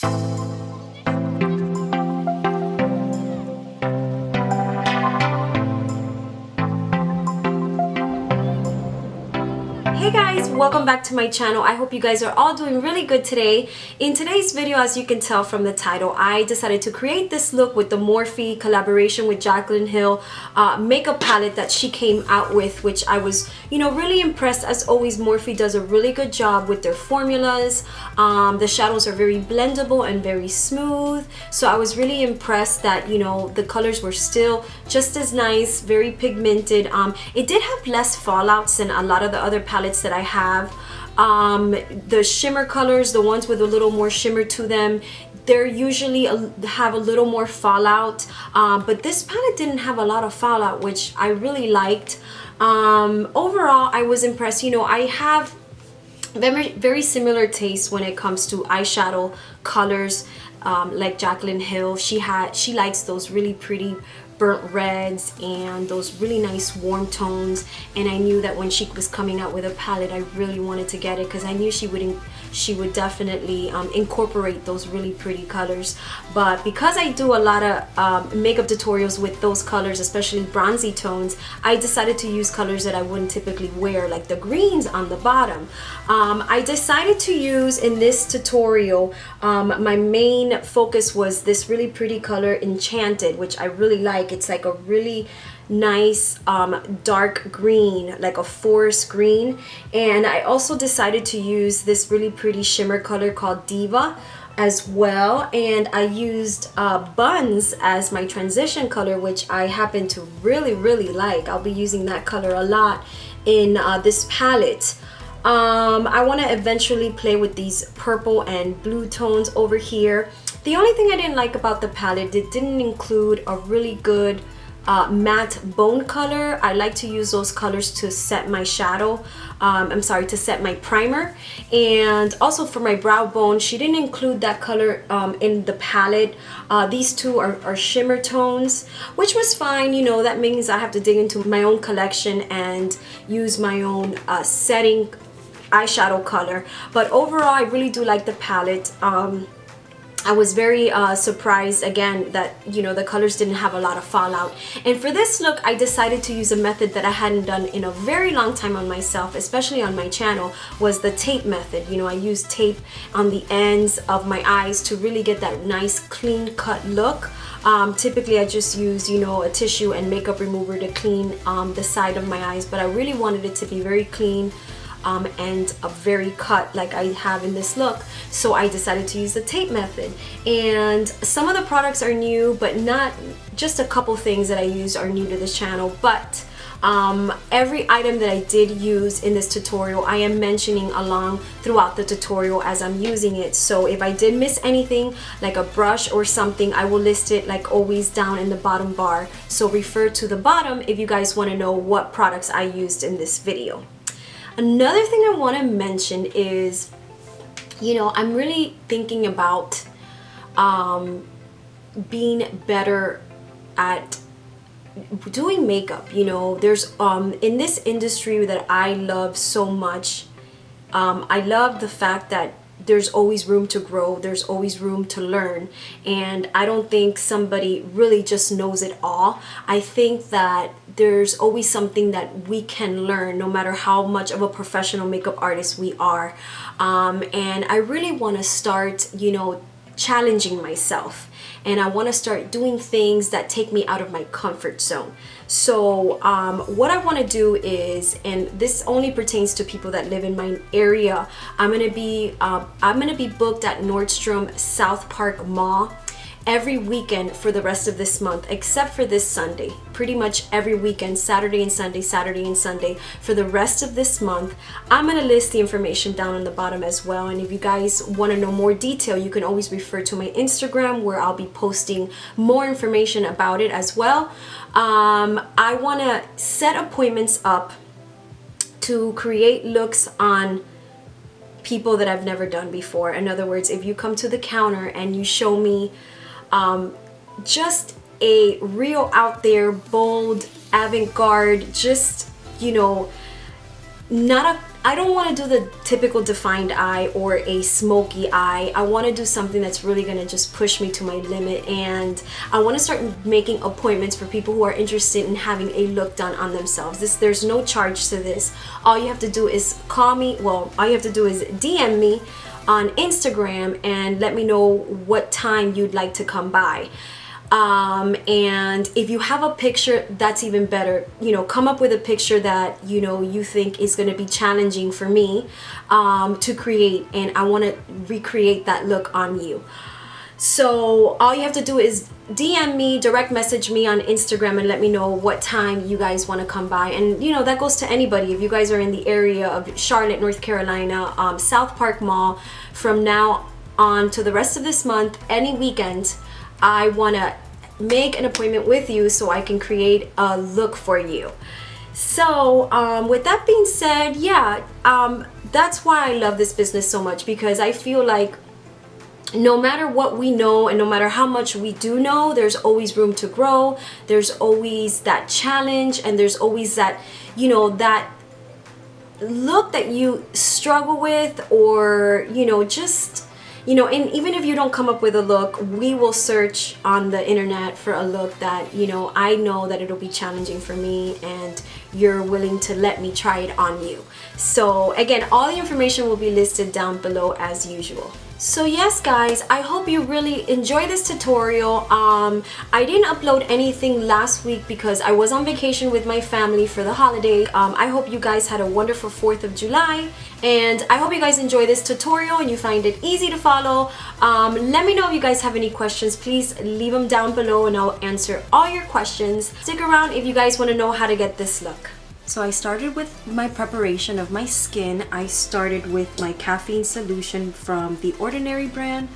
Hey guys, welcome back to my channel. I hope you guys are all doing really good today. In today's video, as you can tell from the title, I decided to create this look with the Morphe collaboration with Jaclyn Hill makeup palette that she came out with, which I was, really impressed. As always, Morphe does a really good job with their formulas. The shadows are very blendable and very smooth. So I was really impressed that, the colors were still just as nice, very pigmented. It did have less fallouts than a lot of the other palettes that I have. The shimmer colors, the ones with a little more shimmer to them, they're usually have a little more fallout, but this palette didn't have a lot of fallout, which I really liked. Overall, I was impressed. I have very similar taste when it comes to eyeshadow colors, like Jaclyn Hill. She likes those really pretty burnt reds and those really nice warm tones, and I knew that when she was coming out with a palette, I really wanted to get it because I knew she would definitely incorporate those really pretty colors. But because I do a lot of makeup tutorials with those colors, especially bronzy tones, I decided to use colors that I wouldn't typically wear, like the greens on the bottom. I decided to use in this tutorial, my main focus was this really pretty color Enchanted, which I really like. It's like a really nice dark green, like a forest green. And I also decided to use this really pretty shimmer color called Diva as well, and I used Buns as my transition color, which I happen to really like. I'll be using that color a lot in this palette. I want to eventually play with these purple and blue tones over here. The only thing I didn't like about the palette, it didn't include a really good matte bone color. I like to use those colors to set my shadow, to set my primer. And also for my brow bone, she didn't include that color in the palette. These two are shimmer tones, which was fine. That means I have to dig into my own collection and use my own setting eyeshadow color. But overall, I really do like the palette. I was very surprised again that the colors didn't have a lot of fallout. And for this look, I decided to use a method that I hadn't done in a very long time on myself, especially on my channel, was the tape method. I use tape on the ends of my eyes to really get that nice clean cut look. Typically I just use a tissue and makeup remover to clean the side of my eyes, but I really wanted it to be very clean and a very cut like I have in this look, so I decided to use the tape method. And some of the products are new, but not just a couple things that I use are new to this channel. But every item that I did use in this tutorial, I am mentioning along throughout the tutorial as I'm using it. So if I did miss anything, like a brush or something, I will list it like always down in the bottom bar. So refer to the bottom if you guys want to know what products I used in this video. Another thing I want to mention is, I'm really thinking about being better at doing makeup. There's in this industry that I love so much, I love the fact that there's always room to grow, there's always room to learn, and I don't think somebody really just knows it all. I think that there's always something that we can learn, no matter how much of a professional makeup artist we are. And I really want to start, challenging myself, and I want to start doing things that take me out of my comfort zone. So what I want to do is, and this only pertains to people that live in my area, I'm gonna be booked at Nordstrom South Park Mall every weekend for the rest of this month, except for this Sunday. Pretty much every weekend, Saturday and Sunday for the rest of this month. I'm gonna list the information down on the bottom as well, and if you guys want to know more detail, you can always refer to my Instagram, where I'll be posting more information about it as well. I want to set appointments up to create looks on people that I've never done before. In other words, if you come to the counter and you show me just a real out there, bold, avant-garde, just, not I don't want to do the typical defined eye or a smoky eye. I want to do something that's really going to just push me to my limit, and I want to start making appointments for people who are interested in having a look done on themselves. There's no charge to this. All you have to do is call me, well, all you have to do is DM me on Instagram and let me know what time you'd like to come by. And if you have a picture, that's even better. You know, come up with a picture that you think is going to be challenging for me to create, and I want to recreate that look on you. So all you have to do is DM me, direct message me on Instagram, and let me know what time you guys want to come by. And that goes to anybody. If you guys are in the area of Charlotte, North Carolina, South Park Mall, from now on to the rest of this month, any weekend, I want to make an appointment with you so I can create a look for you. So with that being said, yeah, that's why I love this business so much, because I feel like no matter what we know and no matter how much we do know, there's always room to grow. There's always that challenge, and there's always that, that look that you struggle with, or just and even if you don't come up with a look, we will search on the internet for a look that I know that it'll be challenging for me, and you're willing to let me try it on you. So again, all the information will be listed down below as usual. So yes guys, I hope you really enjoy this tutorial. I didn't upload anything last week because I was on vacation with my family for the holiday. I hope you guys had a wonderful 4th of July, and I hope you guys enjoy this tutorial and you find it easy to follow. Let me know if you guys have any questions. Please leave them down below and I'll answer all your questions. Stick around if you guys want to know how to get this look. So I started with my preparation of my skin. I started with my caffeine solution from the Ordinary brand.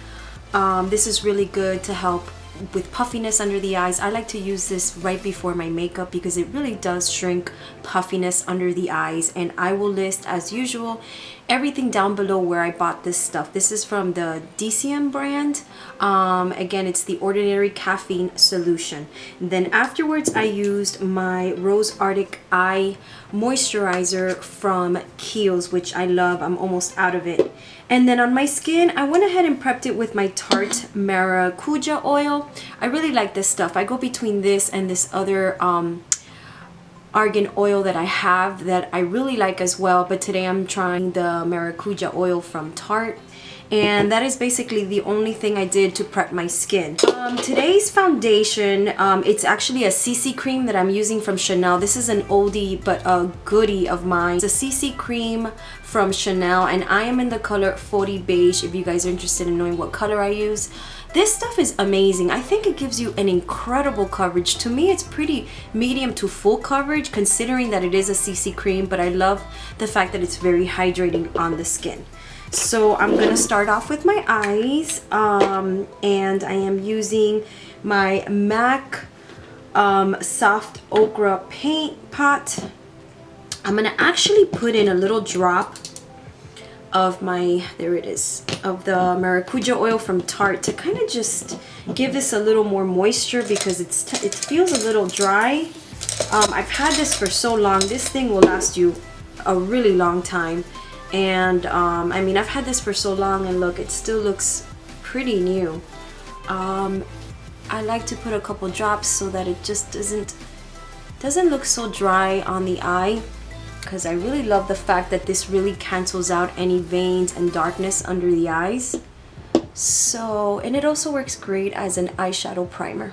This is really good to help with puffiness under the eyes. I like to use this right before my makeup because it really does shrink puffiness under the eyes. And I will list, as usual, everything down below where I bought this stuff. This is from the DCM brand. Again, it's the Ordinary caffeine solution. And then afterwards, I used my Rose Arctic eye moisturizer from Kiehl's, which I love. I'm almost out of it. And then on my skin, I went ahead and prepped it with my Tarte Maracuja oil. I really like this stuff. I go between this and this other argan oil that I have that I really like as well, but today I'm trying the Maracuja oil from Tarte, and that is basically the only thing I did to prep my skin. Today's foundation, it's actually a CC cream that I'm using from Chanel. This is an oldie but a goodie of mine. It's a CC cream from Chanel, and I am in the color 40 Beige if you guys are interested in knowing what color I use. This stuff is amazing. I think it gives you an incredible coverage. To me, it's pretty medium to full coverage considering that it is a CC cream, but I love the fact that it's very hydrating on the skin. So I'm gonna start off with my eyes, and I am using my MAC Soft Ochre paint pot. I'm gonna actually put in a little drop of my, there it is, of the Maracuja oil from Tarte to kind of just give this a little more moisture because it feels a little dry. I've had this for so long. This thing will last you a really long time. And I mean, I've had this for so long, and look, it still looks pretty new. I like to put a couple drops so that it just doesn't look so dry on the eye, because I really love the fact that this really cancels out any veins and darkness under the eyes. So, and it also works great as an eyeshadow primer.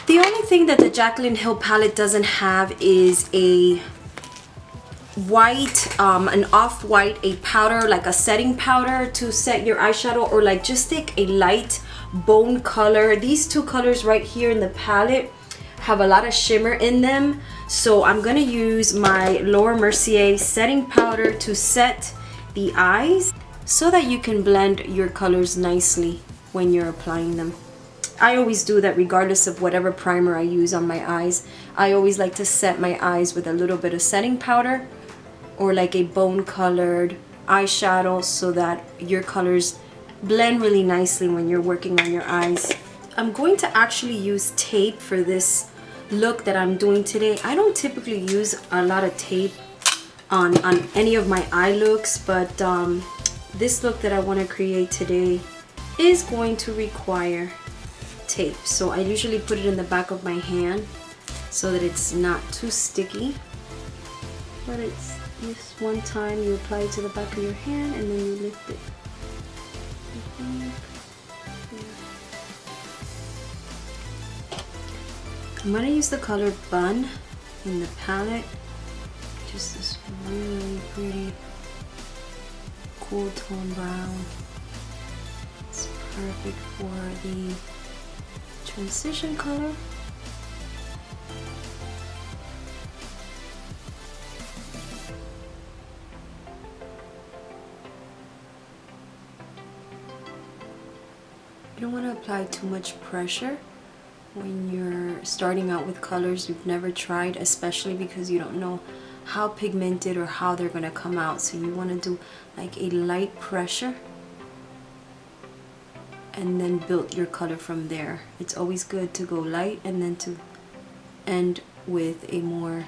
The only thing that the Jaclyn Hill palette doesn't have is a white, an off-white, a powder, like a setting powder to set your eyeshadow, or like just take a light bone color. These two colors right here in the palette have a lot of shimmer in them. So I'm gonna use my Laura Mercier setting powder to set the eyes so that you can blend your colors nicely when you're applying them. I always do that regardless of whatever primer I use on my eyes. I always like to set my eyes with a little bit of setting powder or like a bone colored eyeshadow so that your colors blend really nicely when you're working on your eyes. I'm going to actually use tape for this look that I'm doing today. I don't typically use a lot of tape on any of my eye looks, but this look that I want to create today is going to require tape. So I usually put it in the back of my hand so that it's not too sticky, but it's just one time you apply it to the back of your hand and then you lift it. I'm going to use the color Bun in the palette. Just this really pretty cool tone brown. It's perfect for the transition color. You don't want to apply too much pressure when you're starting out with colors you've never tried, especially because you don't know how pigmented or how they're going to come out. So you want to do like a light pressure and then build your color from there. It's always good to go light and then to end with a more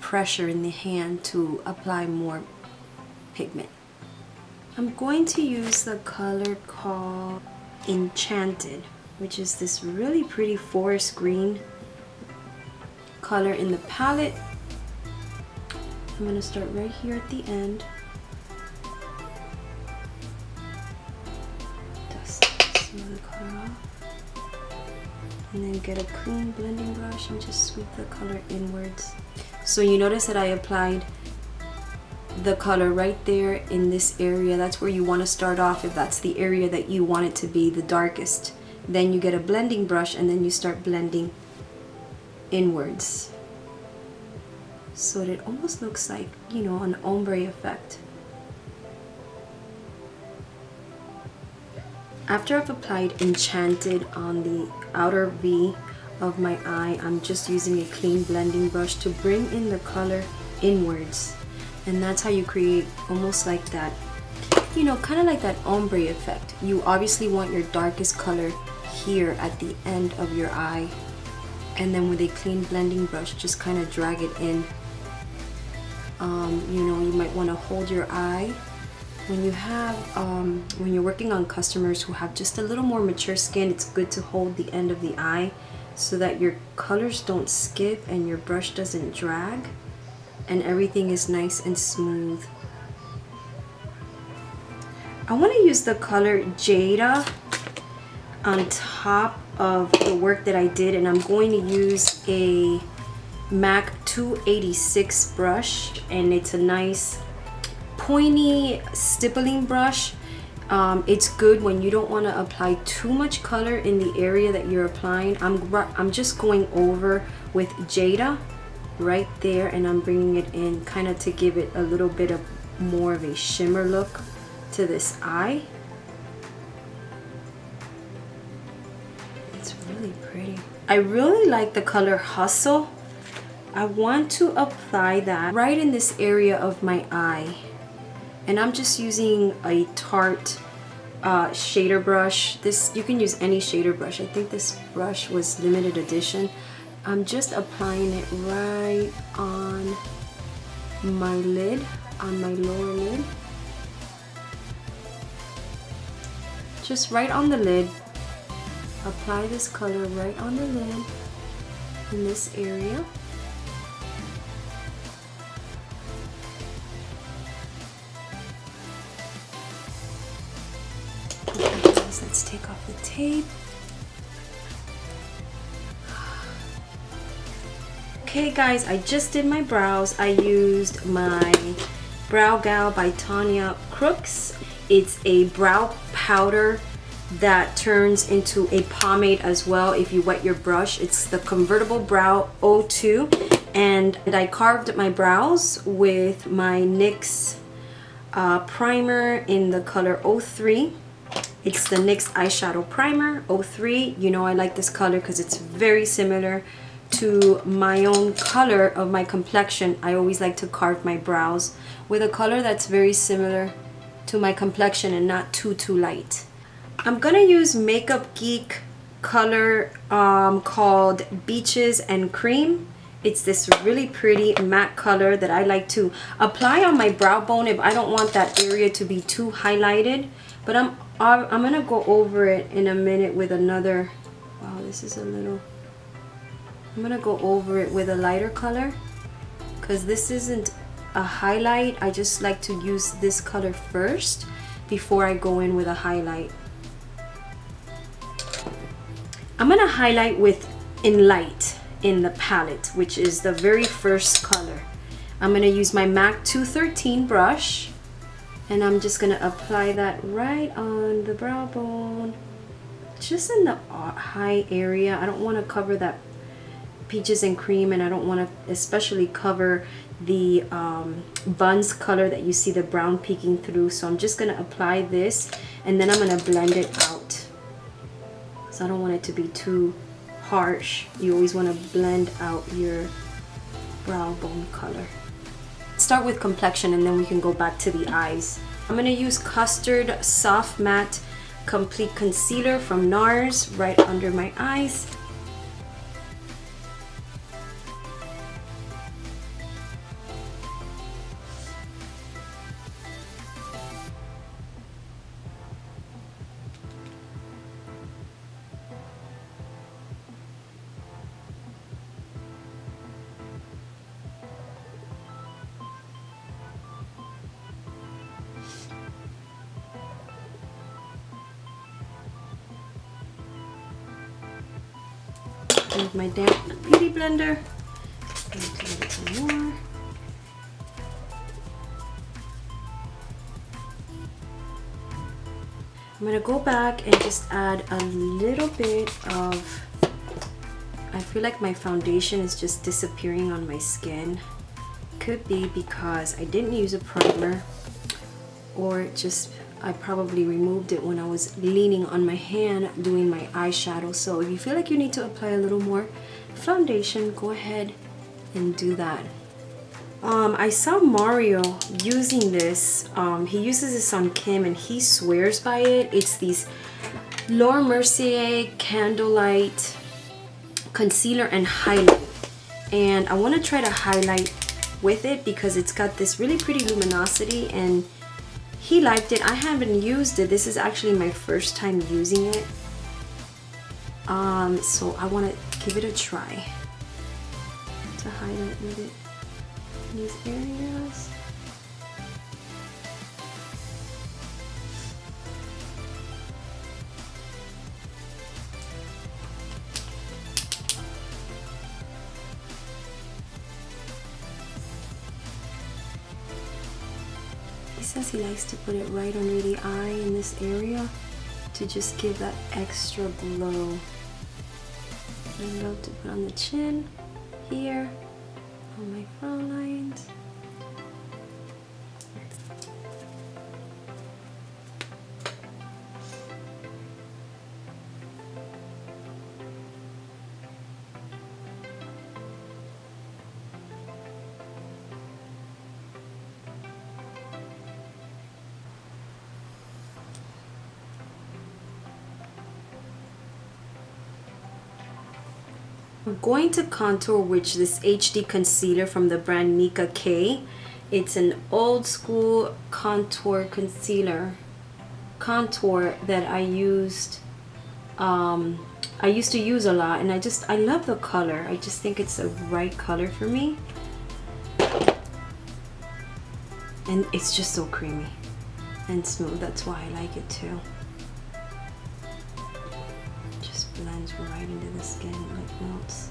pressure in the hand to apply more pigment. I'm going to use the color called Enchanted, which is this really pretty forest green color in the palette. I'm going to start right here at the end. Dust some of the color off. And then get a clean blending brush and just sweep the color inwards. So you notice that I applied the color right there in this area. That's where you want to start off if that's the area that you want it to be the darkest. Then you get a blending brush and then you start blending inwards. So that it almost looks like, you know, an ombre effect. After I've applied Enchanted on the outer V of my eye, I'm just using a clean blending brush to bring in the color inwards. And that's how you create almost like that, you know, kind of like that ombre effect. You obviously want your darkest color here at the end of your eye. And then with a clean blending brush, just kind of drag it in. You know, you might want to hold your eye. When you have, when you're working on customers who have just a little more mature skin, it's good to hold the end of the eye so that your colors don't skip and your brush doesn't drag. And everything is nice and smooth. I want to use the color Jada on top of the work that I did, and I'm going to use a MAC 286 brush, and it's a nice pointy stippling brush. It's good when you don't want to apply too much color in the area that you're applying. I'm just going over with Jada right there, and I'm bringing it in kind of to give it a little bit of more of a shimmer look to this eye. It's really pretty. I really like the color Hustle. I want to apply that right in this area of my eye, and I'm just using a Tarte shader brush. This, you can use any shader brush. I think this brush was limited edition. I'm just applying it right on my lid, on my lower lid. Just right on the lid. Apply this color right on the lid in this area. Let's take off the tape. Okay guys, I just did my brows. I used my Brow Gal by Tonya Crooks. It's a brow powder that turns into a pomade as well if you wet your brush. It's the Convertible Brow 02, and I carved my brows with my NYX primer in the color 03. It's the NYX eyeshadow primer 03. You know I like this color because it's very similar to my own color of my complexion. I always like to carve my brows with a color that's very similar to my complexion and not too light. I'm gonna use Makeup Geek color called Beaches and Cream. It's this really pretty matte color that I like to apply on my brow bone if I don't want that area to be too highlighted. But I'm gonna go over it in a minute with another. Wow, this is a little. I'm gonna go over it with a lighter color because this isn't a highlight. I just like to use this color first before I go in with a highlight. I'm gonna highlight with in light in the palette, which is the very first color. I'm gonna use my MAC 213 brush, and I'm just gonna apply that right on the brow bone, just in the high area. I don't want to cover that Peaches and Cream, and I don't want to especially cover the buns color that you see the brown peeking through. So I'm just gonna apply this, and then I'm gonna blend it out. So I don't want it to be too harsh. You always want to blend out your brow bone color. Start with complexion, and then we can go back to the eyes. I'm gonna use Custard Soft Matte Complete Concealer from Nars right under my eyes. With my damp beauty blender, more. I'm gonna go back and just add a little bit of. I feel like my foundation is just disappearing on my skin. Could be because I didn't use a primer, or just I probably removed it when I was leaning on my hand doing my eyeshadow. So if you feel like you need to apply a little more foundation, go ahead and do that. I saw Mario using this. He uses this on Kim and he swears by it. It's these Mercier Candlelight Concealer and Highlight. And I want to try to highlight with it because it's got this really pretty luminosity, and he liked it. I haven't used it. This is actually my first time using it. So I want to give it a try to highlight with it in these areas. He says he likes to put it right under the eye in this area to just give that extra glow. I love to put on the chin, here, on my frown lines. I'm going to contour with this HD concealer from the brand Nicka K. It's an old school contour concealer that I used to use a lot, and I love the color. I just think it's the right color for me, and it's just so creamy and smooth. That's why I like it too. Blends right into the skin like melts.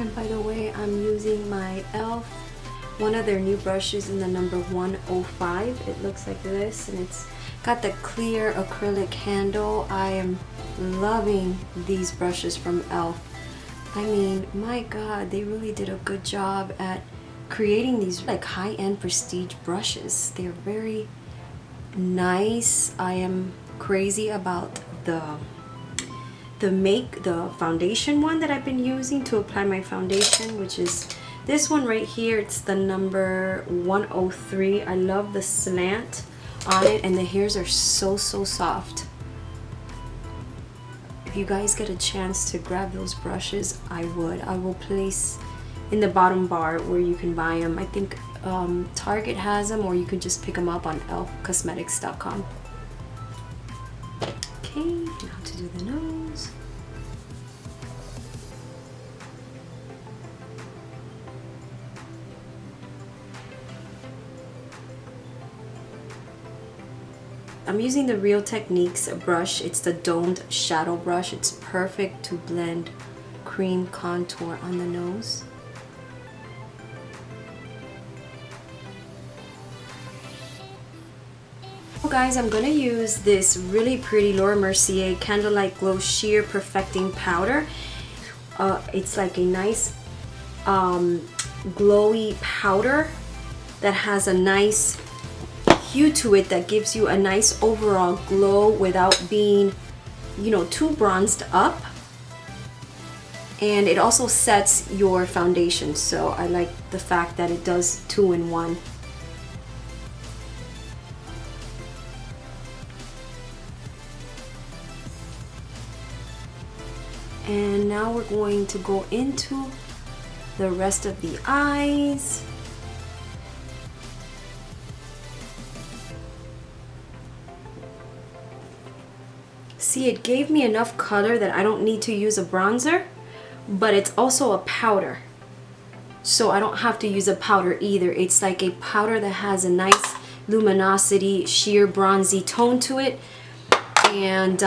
And by the way, I'm using my e.l.f. one of their new brushes in the number 105. It looks like this, and it's got the clear acrylic handle. I am loving these brushes from e.l.f. I mean, my god, they really did a good job at creating these like high-end prestige brushes. They're very nice. I am crazy about the foundation one that I've been using to apply my foundation, which is this one right here. It's the number 103. I love the slant on it, and the hairs are so soft. If you guys get a chance to grab those brushes, I will place in the bottom bar where you can buy them. I think Target has them, or you can just pick them up on elfcosmetics.com. Okay, now to do the nose. I'm using the Real Techniques brush. It's the domed shadow brush. It's perfect to blend cream contour on the nose. So guys, I'm going to use this really pretty Laura Mercier Candlelight Glow Sheer Perfecting Powder. It's like a nice glowy powder that has a nice hue to it that gives you a nice overall glow without being, you know, too bronzed up. And it also sets your foundation, so I like the fact that it does 2-in-1. And now we're going to go into the rest of the eyes. See, it gave me enough color that I don't need to use a bronzer, but it's also a powder, so I don't have to use a powder either. It's like a powder that has a nice luminosity, sheer bronzy tone to it, and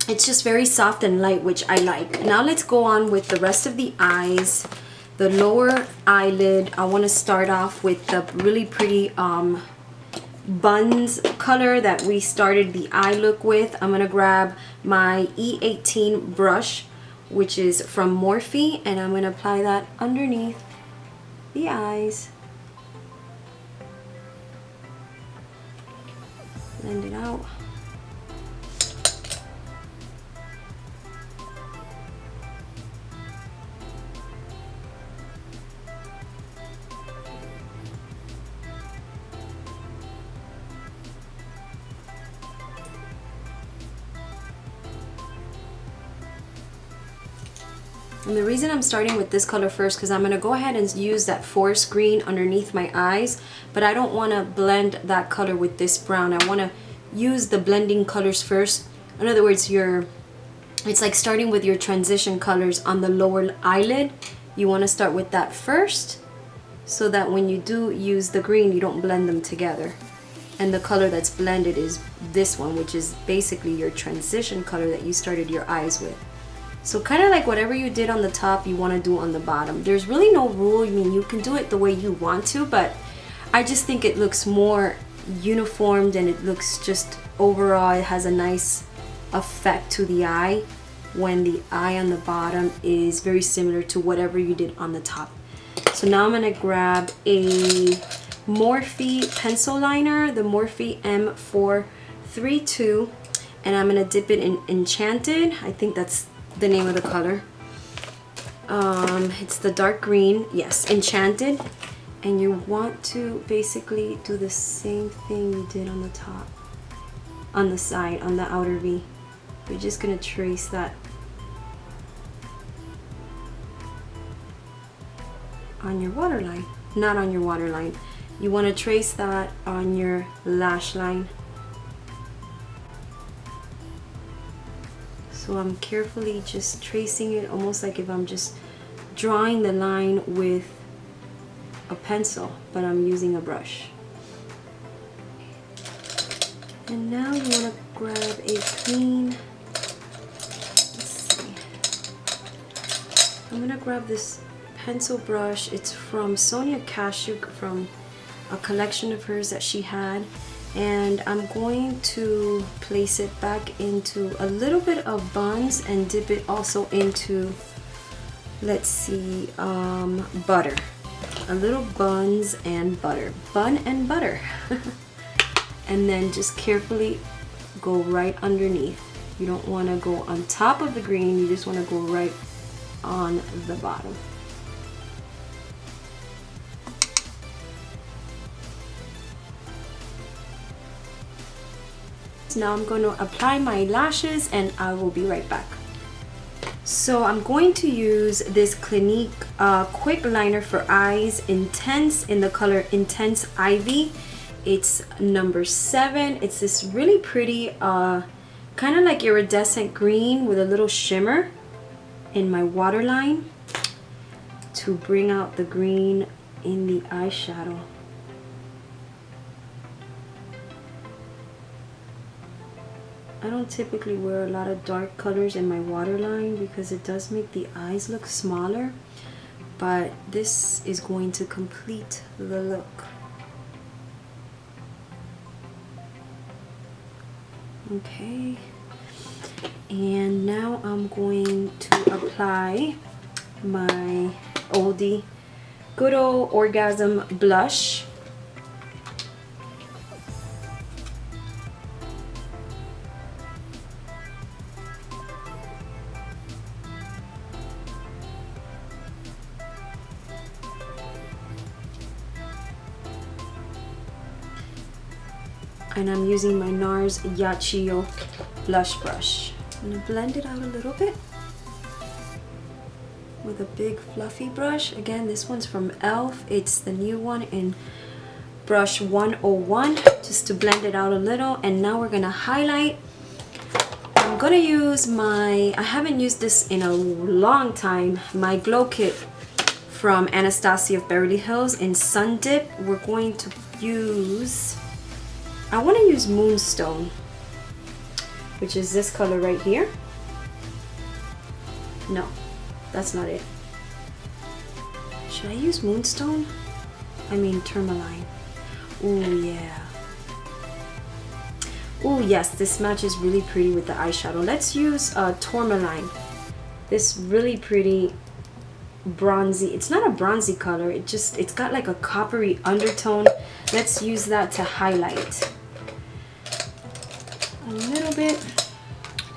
it's just very soft and light, which I like. Now let's go on with the rest of the eyes. The lower eyelid, I want to start off with the really pretty buns color that we started the eye look with. I'm gonna grab my E18 brush, which is from Morphe, and I'm gonna apply that underneath the eyes. Blend it out. And the reason I'm starting with this color first, because I'm going to go ahead and use that forest green underneath my eyes, but I don't want to blend that color with this brown. I want to use the blending colors first. In other words, it's like starting with your transition colors on the lower eyelid. You want to start with that first, so that when you do use the green, you don't blend them together. And the color that's blended is this one, which is basically your transition color that you started your eyes with. So kind of like whatever you did on the top, you want to do on the bottom. There's really no rule. I mean, you can do it the way you want to, but I just think it looks more uniformed, and it looks just overall, it has a nice effect to the eye when the eye on the bottom is very similar to whatever you did on the top. So now I'm going to grab a Morphe pencil liner, the Morphe M432, and I'm going to dip it in Enchanted. I think that's the name of the color. It's the dark green, yes, Enchanted. And you want to basically do the same thing you did on the top, on the side, on the outer V. You're just gonna trace that on your waterline, not on your waterline. You want to trace that on your lash line. So I'm carefully just tracing it, almost like if I'm just drawing the line with a pencil, but I'm using a brush. And now you want to grab a clean, let's see, I'm gonna grab this pencil brush. It's from Sonia Cashew, from a collection of hers that she had, and I'm going to place it back into a little bit of buns and dip it also into, let's see, butter. A little buns and butter. Bun and butter. And then just carefully go right underneath. You don't want to go on top of the green, you just want to go right on the bottom. Now I'm going to apply my lashes and I will be right back. So I'm going to use this Clinique Quickliner for eyes, Intense, in the color Intense Ivy. It's number 7. It's this really pretty kind of like iridescent green with a little shimmer in my waterline to bring out the green in the eyeshadow. I don't typically wear a lot of dark colors in my waterline because it does make the eyes look smaller, but this is going to complete the look. Okay, and now I'm going to apply my oldie good old Orgasm blush. And I'm using my Nars Yachio blush brush. I'm gonna blend it out a little bit with a big fluffy brush. Again, this one's from e.l.f. It's the new one in brush 101, just to blend it out a little. And now we're gonna highlight. I'm gonna use my, I haven't used this in a long time, my glow kit from Anastasia of Beverly Hills in Sun Dip. We're going to use, I want to use Moonstone, which is this color right here. No, that's not it. Should I use Moonstone? I mean Tourmaline. Ooh, yeah. Ooh, yes, this matches really pretty with the eyeshadow. Let's use Tourmaline. This really pretty bronzy, it's not a bronzy color, it's got like a coppery undertone. Let's use that to highlight a little bit.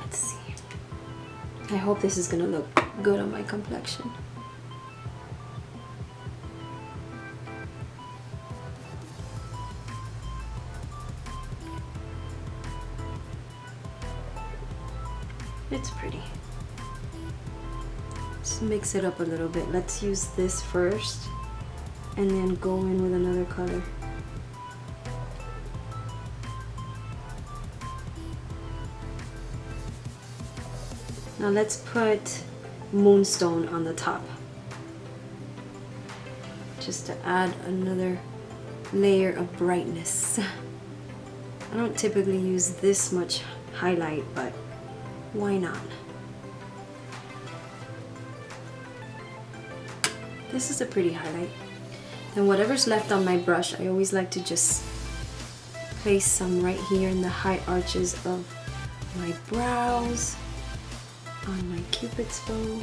Let's see. I hope this is gonna look good on my complexion. It's pretty. Let's mix it up a little bit. Let's use this first and then go in with another color. Now let's put Moonstone on the top, just to add another layer of brightness. I don't typically use this much highlight, but why not? This is a pretty highlight. Then whatever's left on my brush, I always like to just place some right here in the high arches of my brows, on my Cupid's bow.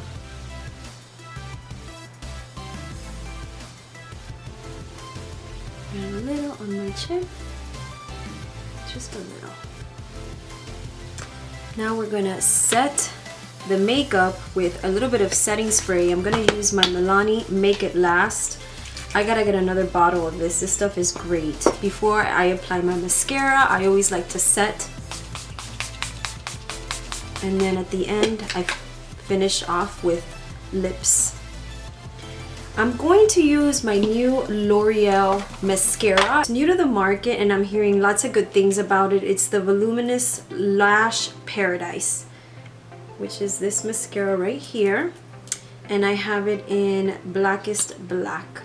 And a little on my chin, just a little. Now we're gonna set the makeup with a little bit of setting spray. I'm gonna use my Milani Make It Last. I gotta get another bottle of this. This stuff is great. Before I apply my mascara, I always like to set. And then at the end, I finish off with lips. I'm going to use my new Loreal mascara. It's new to the market and I'm hearing lots of good things about it. It's the Voluminous Lash Paradise, which is this mascara right here. And I have it in Blackest Black.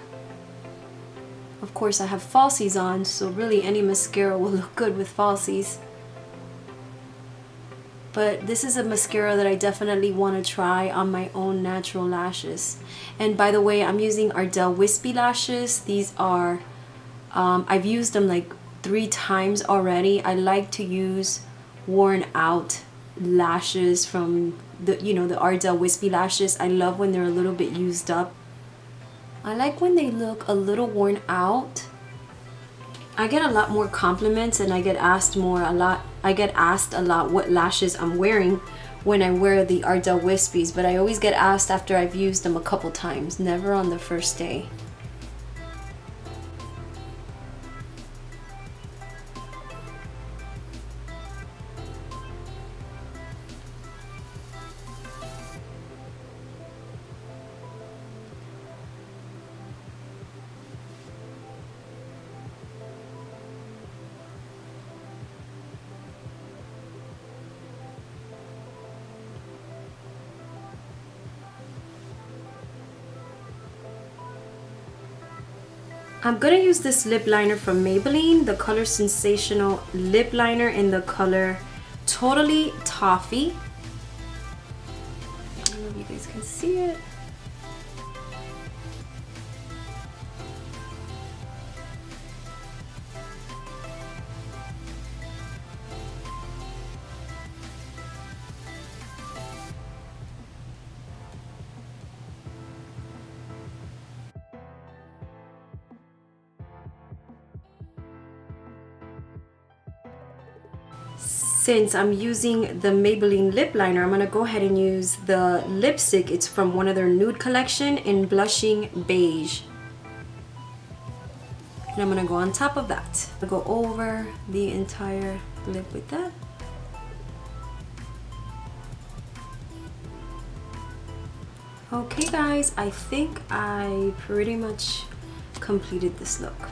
Of course, I have falsies on, so really any mascara will look good with falsies. but this is a mascara that I definitely want to try on my own natural lashes. And by the way, I'm using Ardell Wispy lashes. These are I've used them like 3 times already. I like to use worn out lashes from the, you know, the Ardell Wispy lashes. I love when they're a little bit used up. I like when they look a little worn out. I get a lot more compliments, and I get asked a lot what lashes I'm wearing when I wear the Ardell Wispies, but I always get asked after I've used them a couple times, never on the first day. I'm gonna use this lip liner from Maybelline, the color Sensational lip liner in the color Totally Toffee. I don't know if you guys can see it. Since I'm using the Maybelline lip liner, I'm going to go ahead and use the lipstick. It's from one of their nude collection in Blushing Beige. And I'm going to go on top of that. I'll go over the entire lip with that. Okay guys, I think I pretty much completed this look.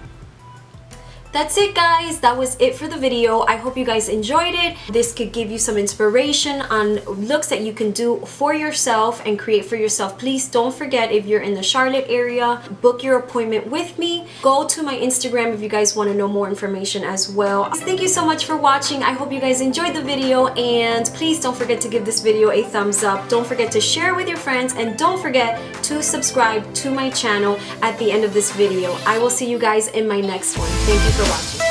That's it guys, that was it for the video. I hope you guys enjoyed it. This could give you some inspiration on looks that you can do for yourself and create for yourself. Please don't forget, if you're in the Charlotte area, book your appointment with me. Go to my Instagram if you guys want to know more information as well. Thank you so much for watching. I hope you guys enjoyed the video, and please don't forget to give this video a thumbs up. Don't forget to share with your friends, and don't forget to subscribe to my channel at the end of this video. I will see you guys in my next one. Thank you for watching.